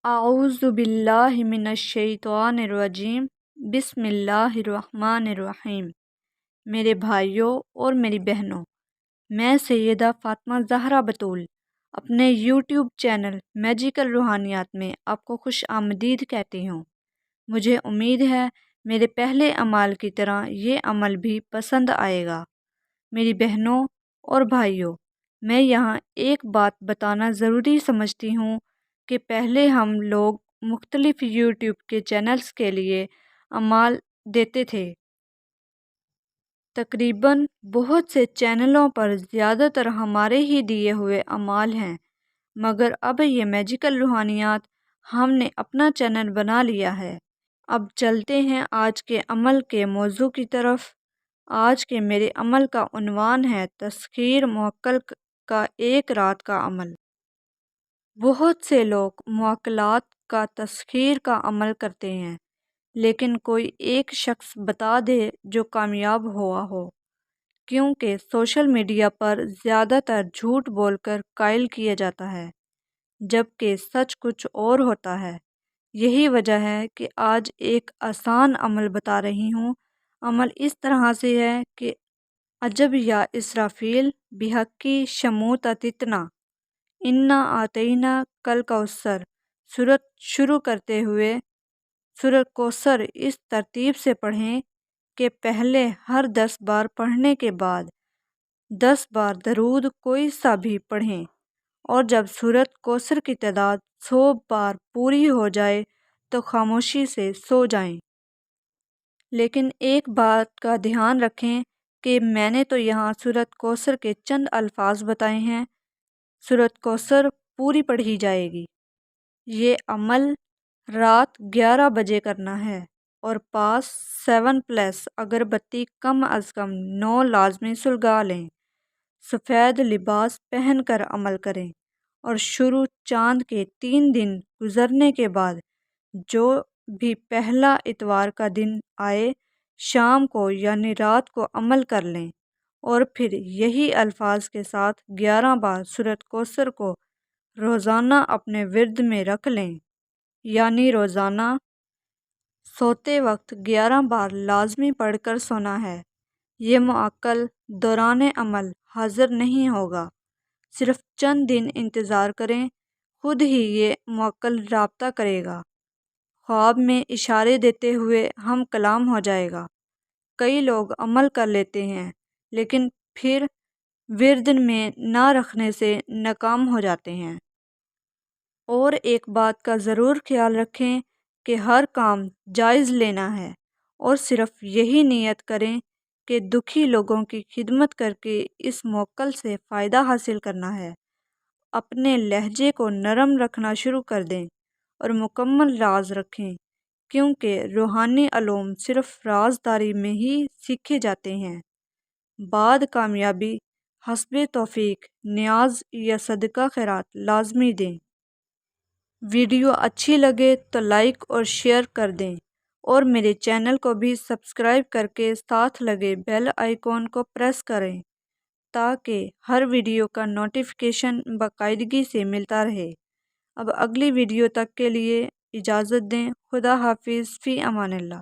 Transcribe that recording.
اعوذ باللہ من الشیطان الرجیم بسم اللہ الرحمن الرحیم۔ میرے بھائیوں اور میری بہنوں، میں سیدہ فاطمہ زہرا بطول اپنے یوٹیوب چینل میجیکل روحانیات میں آپ کو خوش آمدید کہتی ہوں۔ مجھے امید ہے میرے پہلے عمل کی طرح یہ عمل بھی پسند آئے گا۔ میری بہنوں اور بھائیوں، میں یہاں ایک بات بتانا ضروری سمجھتی ہوں کہ پہلے ہم لوگ مختلف یوٹیوب کے چینلز کے لیے اعمال دیتے تھے۔ تقریباً بہت سے چینلوں پر زیادہ تر ہمارے ہی دیے ہوئے اعمال ہیں، مگر اب یہ میجیکل روحانیات ہم نے اپنا چینل بنا لیا ہے۔ اب چلتے ہیں آج کے عمل کے موضوع کی طرف۔ آج کے میرے عمل کا عنوان ہے تسخیر موکل کا ایک رات کا عمل۔ بہت سے لوگ موکلات کا تسخیر کا عمل کرتے ہیں، لیکن کوئی ایک شخص بتا دے جو کامیاب ہوا ہو، کیونکہ سوشل میڈیا پر زیادہ تر جھوٹ بول کر قائل کیا جاتا ہے، جبکہ سچ کچھ اور ہوتا ہے۔ یہی وجہ ہے کہ آج ایک آسان عمل بتا رہی ہوں۔ عمل اس طرح سے ہے کہ عجب یا اسرافیل بحقی شموتتنا انا آتینا کل کوثر سورت شروع کرتے ہوئے سورت کوثر اس ترتیب سے پڑھیں کہ پہلے ہر 10 بار پڑھنے کے بعد 10 بار درود کوئی سا بھی پڑھیں، اور جب سورت کوثر کی تعداد 100 بار پوری ہو جائے تو خاموشی سے سو جائیں۔ لیکن ایک بات کا دھیان رکھیں کہ میں نے تو یہاں سورت کوثر کے چند الفاظ بتائے ہیں، سورت کوثر پوری پڑھی جائے گی۔ یہ عمل رات 11 بجے کرنا ہے، اور پاس 7+ اگربتی کم از کم 9 لازمی سلگا لیں۔ سفید لباس پہن کر عمل کریں، اور شروع چاند کے 3 دن گزرنے کے بعد جو بھی پہلا اتوار کا دن آئے شام کو یعنی رات کو عمل کر لیں، اور پھر یہی الفاظ کے ساتھ 11 بار سورت کوثر کو روزانہ اپنے ورد میں رکھ لیں، یعنی روزانہ سوتے وقت 11 بار لازمی پڑھ کر سونا ہے۔ یہ موکل دوران عمل حاضر نہیں ہوگا، صرف چند دن انتظار کریں، خود ہی یہ موکل رابطہ کرے گا۔ خواب میں اشارے دیتے ہوئے ہم کلام ہو جائے گا۔ کئی لوگ عمل کر لیتے ہیں، لیکن پھر ورد میں نہ رکھنے سے ناکام ہو جاتے ہیں۔ اور ایک بات کا ضرور خیال رکھیں کہ ہر کام جائز لینا ہے، اور صرف یہی نیت کریں کہ دکھی لوگوں کی خدمت کر کے اس موکل سے فائدہ حاصل کرنا ہے۔ اپنے لہجے کو نرم رکھنا شروع کر دیں اور مکمل راز رکھیں، کیونکہ روحانی علوم صرف رازداری میں ہی سیکھے جاتے ہیں۔ بعد کامیابی حسب توفیق نیاز یا صدقہ خیرات لازمی دیں۔ ویڈیو اچھی لگے تو لائک اور شیئر کر دیں، اور میرے چینل کو بھی سبسکرائب کر کے ساتھ لگے بیل آئیکن کو پریس کریں تاکہ ہر ویڈیو کا نوٹیفیکیشن باقاعدگی سے ملتا رہے۔ اب اگلی ویڈیو تک کے لیے اجازت دیں۔ خدا حافظ، فی امان اللہ۔